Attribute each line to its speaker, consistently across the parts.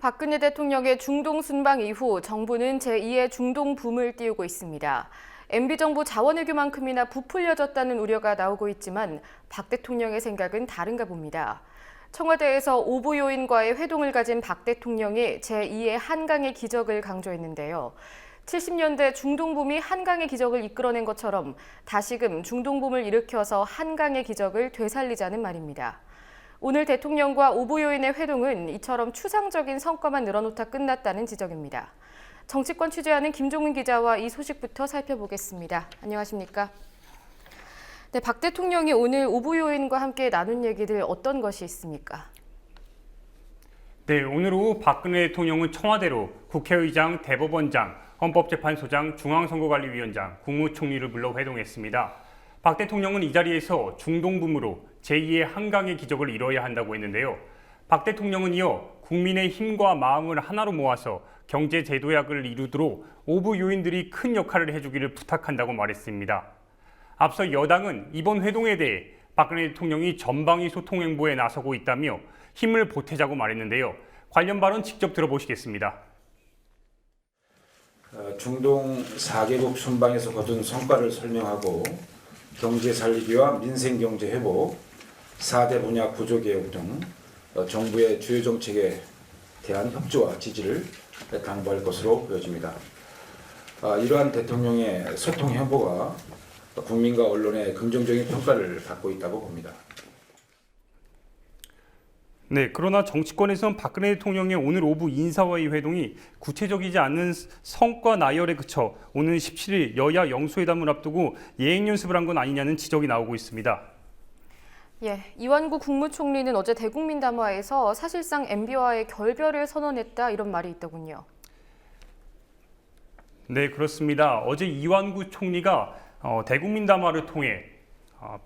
Speaker 1: 박근혜 대통령의 중동 순방 이후 정부는 제2의 중동 붐을 띄우고 있습니다. MB정부 자원외교만큼이나 부풀려졌다는 우려가 나오고 있지만 박 대통령의 생각은 다른가 봅니다. 청와대에서 오부 요인과의 회동을 가진 박 대통령이 제2의 한강의 기적을 강조했는데요. 70년대 중동붐이 한강의 기적을 이끌어낸 것처럼 다시금 중동붐을 일으켜서 한강의 기적을 되살리자는 말입니다. 오늘 대통령과 오부 요인의 회동은 이처럼 추상적인 성과만 늘어놓다 끝났다는 지적입니다. 정치권 취재하는 김종은 기자와 이 소식부터 살펴보겠습니다. 안녕하십니까? 네, 박 대통령이 오늘 오부 요인과 함께 나눈 얘기들 어떤 것이 있습니까?
Speaker 2: 네, 오늘 오후 박근혜 대통령은 청와대로 국회의장, 대법원장, 헌법재판소장, 중앙선거관리위원장, 국무총리를 불러 회동했습니다. 박 대통령은 이 자리에서 중동붐으로 제2의 한강의 기적을 이뤄야 한다고 했는데요. 박 대통령은 이어 국민의 힘과 마음을 하나로 모아서 경제 제도약을 이루도록 오부 요인들이 큰 역할을 해주기를 부탁한다고 말했습니다. 앞서 여당은 이번 회동에 대해 박근혜 대통령이 전방위 소통 행보에 나서고 있다며 힘을 보태자고 말했는데요. 관련 발언 직접 들어보시겠습니다.
Speaker 3: 중동 4개국 순방에서 거둔 성과를 설명하고 경제 살리기와 민생 경제 회복, 4대 분야 구조개혁 등 정부의 주요 정책에 대한 협조와 지지를 당부할 것으로 보여집니다. 이러한 대통령의 소통 행보가 국민과 언론의 긍정적인 평가를 받고 있다고 봅니다.
Speaker 2: 네, 그러나 정치권에서는 박근혜 대통령의 오늘 오후 인사회의 회동이 구체적이지 않은 성과 나열에 그쳐 오는 17일 여야 영수회담을 앞두고 예행 연습을 한 건 아니냐는 지적이 나오고 있습니다.
Speaker 1: 예, 이완구 국무총리는 어제 대국민 담화에서 사실상 MB와의 결별을 선언했다 이런 말이 있더군요.
Speaker 2: 네, 그렇습니다. 어제 이완구 총리가 대국민 담화를 통해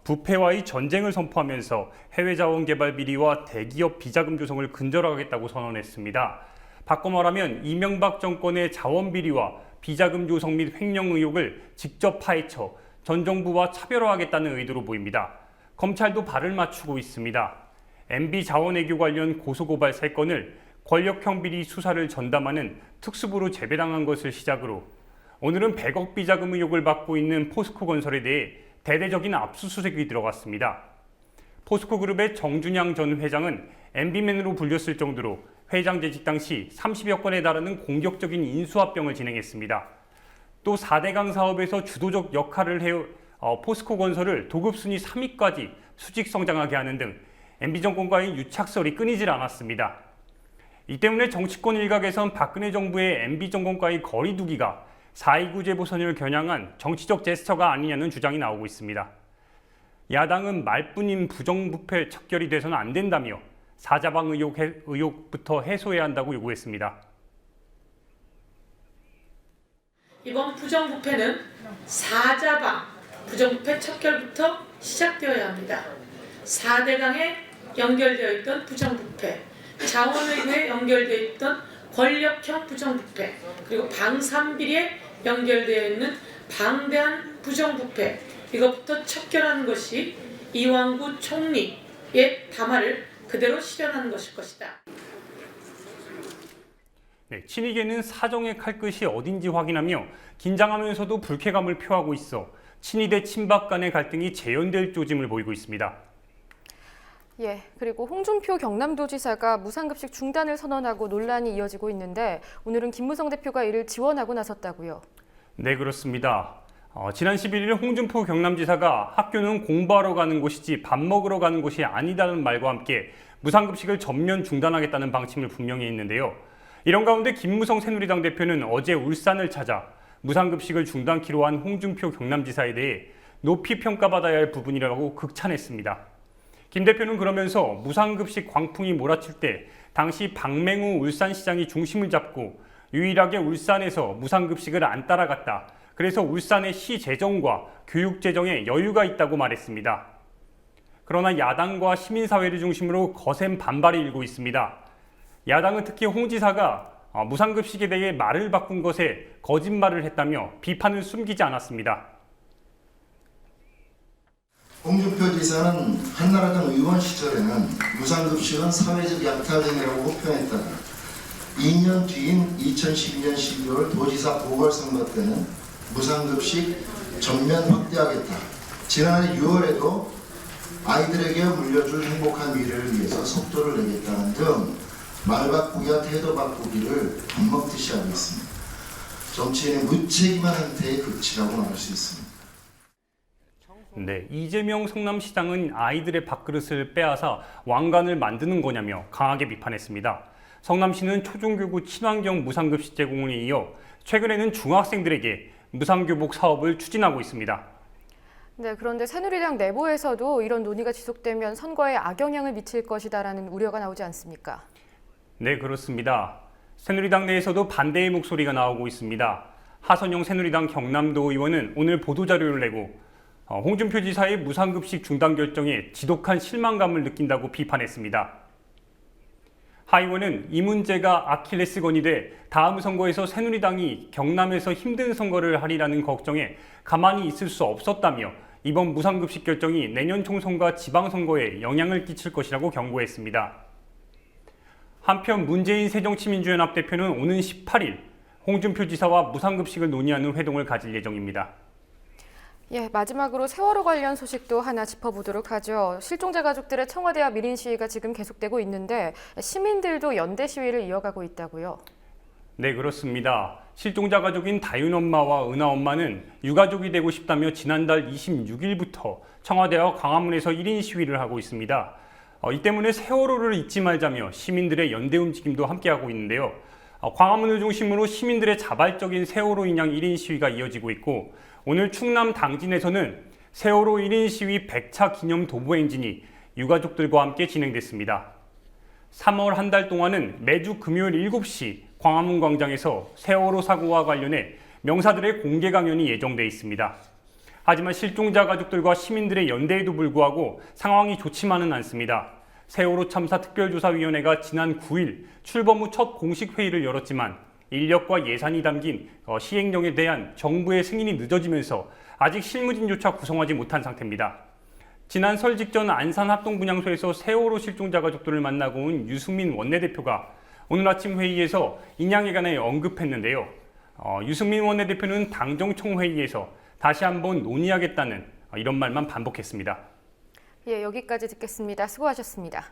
Speaker 2: 부패와의 전쟁을 선포하면서 해외 자원 개발 비리와 대기업 비자금 조성을 근절하겠다고 선언했습니다. 바꿔 말하면 이명박 정권의 자원 비리와 비자금 조성 및 횡령 의혹을 직접 파헤쳐 전 정부와 차별화하겠다는 의도로 보입니다. 검찰도 발을 맞추고 있습니다. MB 자원외교 관련 고소고발 3건을 권력형 비리 수사를 전담하는 특수부로 재배당한 것을 시작으로 오늘은 100억 비자금 의혹을 받고 있는 포스코건설에 대해 대대적인 압수수색이 들어갔습니다. 포스코그룹의 정준양 전 회장은 MB맨으로 불렸을 정도로 회장 재직 당시 30여 건에 달하는 공격적인 인수합병을 진행했습니다. 또 4대강 사업에서 주도적 역할을 해 포스코건설을 도급순위 3위까지 수직 성장하게 하는 등 MB 정권과의 유착설이 끊이질 않았습니다. 이 때문에 정치권 일각에선 박근혜 정부의 MB 정권과의 거리 두기가 4.29 재보선을 겨냥한 정치적 제스처가 아니냐는 주장이 나오고 있습니다. 야당은 말뿐인 부정부패 척결이 돼서는 안 된다며 사자방 의혹부터 해소해야 한다고 요구했습니다.
Speaker 4: 이번 부정부패는 사자방 부정부패 척결부터 시작되어야 합니다. 4대강에 연결되어 있던 부정부패, 자원외교에 연결되어 있던 권력형 부정부패, 그리고 방산비리에 연결되어 있는 방대한 부정부패, 이것부터 척결하는 것이 이완구 총리의 담화를 그대로 실현하는 것일 것이다.
Speaker 2: 네, 친이계는 사정의 칼끝이 어딘지 확인하며 긴장하면서도 불쾌감을 표하고 있어 친이 대 친박 간의 갈등이 재현될 조짐을 보이고 있습니다.
Speaker 1: 예, 그리고 홍준표 경남도지사가 무상급식 중단을 선언하고 논란이 이어지고 있는데 오늘은 김무성 대표가 이를 지원하고 나섰다고요.
Speaker 2: 네, 그렇습니다. 지난 11일 홍준표 경남지사가 학교는 공부하러 가는 곳이지 밥 먹으러 가는 곳이 아니다는 말과 함께 무상급식을 전면 중단하겠다는 방침을 분명히 했는데요. 이런 가운데 김무성 새누리당 대표는 어제 울산을 찾아 무상급식을 중단키로 한 홍준표 경남지사에 대해 높이 평가받아야 할 부분이라고 극찬했습니다. 김 대표는 그러면서 무상급식 광풍이 몰아칠 때 당시 박맹우 울산시장이 중심을 잡고 유일하게 울산에서 무상급식을 안 따라갔다. 그래서 울산의 시 재정과 교육 재정에 여유가 있다고 말했습니다. 그러나 야당과 시민사회를 중심으로 거센 반발이 일고 있습니다. 야당은 특히 홍 지사가 무상급식에 대해 말을 바꾼 것에 거짓말을 했다며 비판을 숨기지 않았습니다.
Speaker 5: 홍준표 지사는 한나라당 의원 시절에는 무상급식은 사회적 약탈행위라고 호평했다가 2년 뒤인 2012년 12월 도지사 보궐선거 때는 무상급식 전면 확대하겠다. 지난해 6월에도 아이들에게 물려줄 행복한 미래를 위해서 속도를 내겠다는 등 말 바꾸기와 태도 바꾸기를 밥 먹듯이 하고 있습니다. 정치인의 무책임한 행태의 극치라고 말할 수 있습니다.
Speaker 2: 네, 이재명 성남시장은 아이들의 밥그릇을 빼앗아 왕관을 만드는 거냐며 강하게 비판했습니다. 성남시는 초중교구 친환경 무상급식 제공에 이어 최근에는 중학생들에게 무상교복 사업을 추진하고 있습니다.
Speaker 1: 네, 그런데 새누리당 내부에서도 이런 논의가 지속되면 선거에 악영향을 미칠 것이다라는 우려가 나오지 않습니까?
Speaker 2: 네, 그렇습니다. 새누리당 내에서도 반대의 목소리가 나오고 있습니다. 하선영 새누리당 경남도 의원은 오늘 보도자료를 내고 홍준표 지사의 무상급식 중단 결정에 지독한 실망감을 느낀다고 비판했습니다. 하 의원은 이 문제가 아킬레스건이 돼 다음 선거에서 새누리당이 경남에서 힘든 선거를 하리라는 걱정에 가만히 있을 수 없었다며 이번 무상급식 결정이 내년 총선과 지방선거에 영향을 끼칠 것이라고 경고했습니다. 한편 문재인 새정치민주연합 대표는 오는 18일 홍준표 지사와 무상급식을 논의하는 회동을 가질 예정입니다.
Speaker 1: 예, 마지막으로 세월호 관련 소식도 하나 짚어보도록 하죠. 실종자 가족들의 청와대와 밀인 시위가 지금 계속되고 있는데 시민들도 연대 시위를 이어가고 있다고요?
Speaker 2: 네, 그렇습니다. 실종자 가족인 다윤 엄마와 은하 엄마는 유가족이 되고 싶다며 지난달 26일부터 청와대와 광화문에서 1인 시위를 하고 있습니다. 이 때문에 세월호를 잊지 말자며 시민들의 연대 움직임도 함께하고 있는데요. 광화문을 중심으로 시민들의 자발적인 세월호 인양 1인 시위가 이어지고 있고 오늘 충남 당진에서는 세월호 1인 시위 100차 기념 도보 행진이 유가족들과 함께 진행됐습니다. 3월 한 달 동안은 매주 금요일 7시 광화문 광장에서 세월호 사고와 관련해 명사들의 공개 강연이 예정돼 있습니다. 하지만 실종자 가족들과 시민들의 연대에도 불구하고 상황이 좋지만은 않습니다. 세월호 참사 특별조사위원회가 지난 9일 출범 후 첫 공식 회의를 열었지만 인력과 예산이 담긴 시행령에 대한 정부의 승인이 늦어지면서 아직 실무진조차 구성하지 못한 상태입니다. 지난 설 직전 안산합동분향소에서 세월호 실종자 가족들을 만나고 온 유승민 원내대표가 오늘 아침 회의에서 인양에 관해 언급했는데요. 유승민 원내대표는 당정총회의에서 다시 한번 논의하겠다는 이런 말만 반복했습니다.
Speaker 1: 예, 여기까지 듣겠습니다. 수고하셨습니다.